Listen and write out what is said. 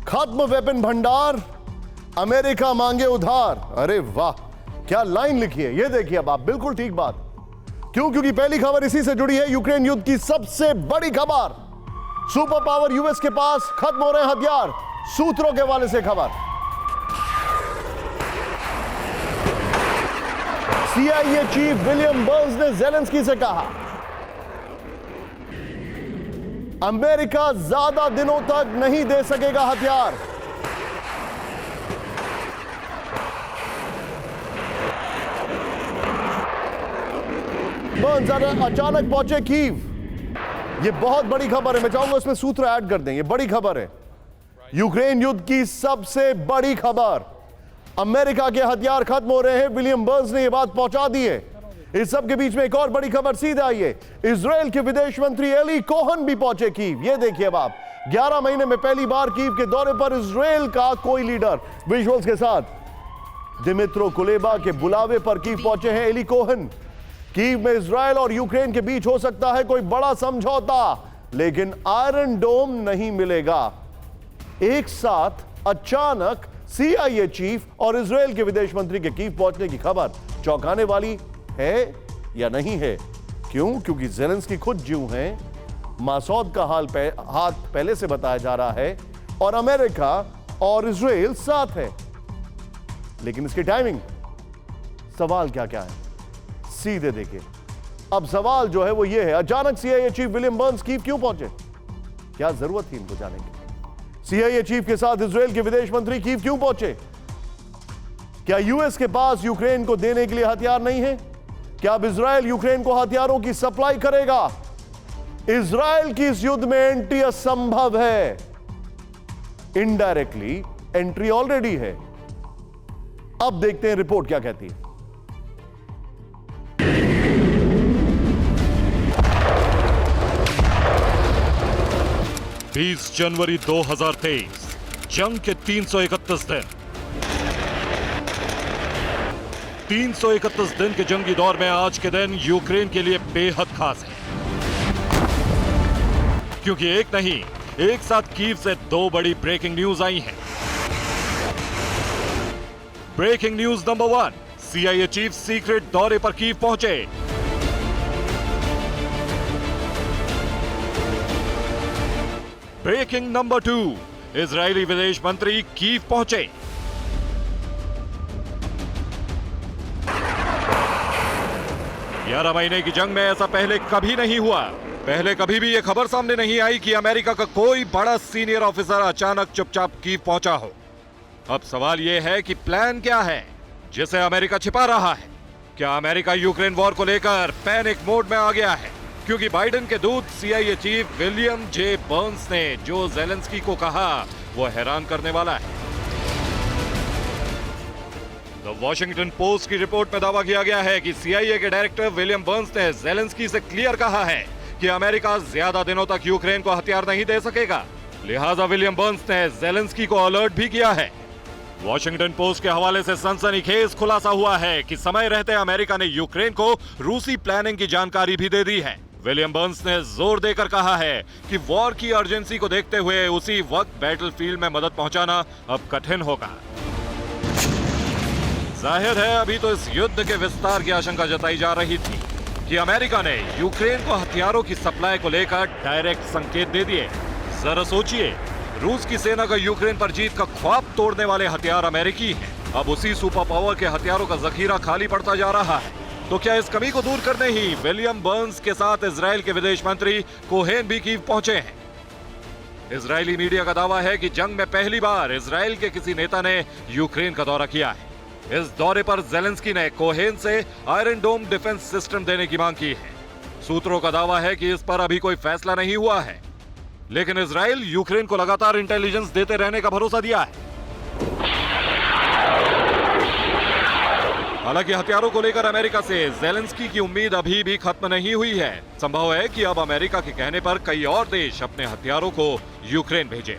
खत्म वेपन भंडार, अमेरिका मांगे उधार। अरे वाह, क्या लाइन लिखी है, ये देखिए अब आप। बिल्कुल ठीक बात। क्यों? क्योंकि पहली खबर इसी से जुड़ी है, यूक्रेन युद्ध की सबसे बड़ी खबर। सुपर पावर यूएस के पास खत्म हो रहे हैं हथियार, सूत्रों के हवाले से खबर। CIA चीफ विलियम बर्न्स ने ज़ेलेंस्की से कहा, अमेरिका ज्यादा दिनों तक नहीं दे सकेगा हथियार। बर्न्स अचानक पहुंचे कीव। यह बहुत बड़ी खबर है, मैं चाहूंगा इसमें सूत्र ऐड कर दें। यह बड़ी खबर है, यूक्रेन युद्ध की सबसे बड़ी खबर। अमेरिका के हथियार खत्म हो रहे हैं, विलियम बर्न्स ने यह बात पहुंचा दी है। इस सब के बीच में एक और बड़ी खबर सीधे आई है, इजराइल के विदेश मंत्री एली कोहन भी पहुंचे कीव। ये देखिए अब आप, 11 महीने में पहली बार कीव के दौरे पर इजराइल का कोई लीडर। विजुअल्स के साथ दिमित्रो कुलेबा के बुलावे पर कीव पहुंचे हैं एली कोहन। कीव में इजराइल और यूक्रेन के बीच हो सकता है कोई बड़ा समझौता, लेकिन आयरन डोम नहीं मिलेगा। एक साथ अचानक CIA चीफ और इजराइल के विदेश मंत्री के कीव पहुंचने की खबर चौंकाने वाली है या नहीं है? क्यों? क्योंकि ज़ेलेंस्की खुद ज्यों हैं, मासूद का हाथ पहले से बताया जा रहा है, और अमेरिका और इजराइल साथ है। लेकिन इसकी टाइमिंग, सवाल क्या क्या है, सीधे देखिए। अब सवाल जो है वो ये है, अचानक CIA chief William Burns Kyiv क्यों पहुंचे? क्या जरूरत थी इनको जाने की? CIA चीफ के साथ इजराइल के विदेश मंत्री कीव क्यों पहुंचे? क्या यूएस के पास यूक्रेन को देने के लिए हथियार नहीं है? क्या अब इजराइल यूक्रेन को हथियारों की सप्लाई करेगा? इजराइल की इस युद्ध में एंट्री असंभव है, इनडायरेक्टली एंट्री ऑलरेडी है। अब देखते हैं रिपोर्ट क्या कहती है। 20 जनवरी 2023, जंग के 331 दिन। 331 दिन के जंगी दौर में आज के दिन यूक्रेन के लिए बेहद खास है, क्योंकि एक नहीं, एक साथ कीव से 2 बड़ी ब्रेकिंग न्यूज आई हैं। Breaking news number 1, CIA chief secret दौरे पर कीव पहुंचे। ब्रेकिंग नंबर 2, इजरायली विदेश मंत्री कीव पहुंचे। ग्यारह महीने की जंग में ऐसा पहले कभी नहीं हुआ। पहले कभी भी यह खबर सामने नहीं आई कि अमेरिका का कोई बड़ा सीनियर ऑफिसर अचानक चुपचाप कीव पहुंचा हो। अब सवाल यह है कि प्लान क्या है जिसे अमेरिका छिपा रहा है? क्या अमेरिका यूक्रेन वॉर को लेकर पैनिक मोड में आ गया है? क्योंकि बाइडेन के दूत CIA chief William J Burns ने जो ज़ेलेंस्की को कहा वो हैरान करने वाला है। द वॉशिंगटन पोस्ट की रिपोर्ट में दावा किया गया है कि CIA के डायरेक्टर विलियम बर्न्स ने ज़ेलेंस्की से क्लियर कहा है कि अमेरिका ज्यादा दिनों तक यूक्रेन को हथियार नहीं दे सकेगा। लिहाजा विलियम बर्न्स ने ज़ेलेंस्की को अलर्ट भी किया है। वॉशिंगटन पोस्ट के हवाले से सनसनीखेज खुलासा हुआ है कि समय रहते अमेरिका ने यूक्रेन को रूसी प्लानिंग की जानकारी भी दे दी है। विलियम बर्न्स ने जोर देकर कहा है कि वॉर की अर्जेंसी को देखते हुए उसी वक्त बैटलफील्ड में मदद पहुंचाना अब कठिन होगा। जाहिर है अभी तो इस युद्ध के विस्तार की आशंका जताई जा रही थी कि अमेरिका ने यूक्रेन को हथियारों की सप्लाई को लेकर डायरेक्ट संकेत दे दिए। जरा सोचिए, रूस की सेना का यूक्रेन पर जीत का ख्वाब तोड़ने वाले हथियार अमेरिकी हैं। अब उसी सुपर पावर के हथियारों का जखीरा खाली पड़ता जा रहा है। तो क्या इस कमी को दूर करने ही विलियम बर्न्स के साथ इजराइल के विदेश मंत्री कोहेन भी कीव पहुंचे हैं? इजरायली मीडिया का दावा है कि जंग में पहली बार इजराइल के किसी नेता ने यूक्रेन का दौरा किया है। इस दौरे पर ज़ेलेंस्की ने कोहेन से आयरन डोम डिफेंस सिस्टम देने की मांग की है। सूत्रों का दावा है कि इस पर अभी कोई फैसला नहीं हुआ है, लेकिन इजराइल यूक्रेन को लगातार इंटेलिजेंस देते रहने का भरोसा दिया है। हालांकि हथियारों को लेकर अमेरिका से ज़ेलेंस्की की उम्मीद अभी भी खत्म नहीं हुई है। संभव है कि अब अमेरिका के कहने पर कई और देश अपने हथियारों को यूक्रेन भेजें।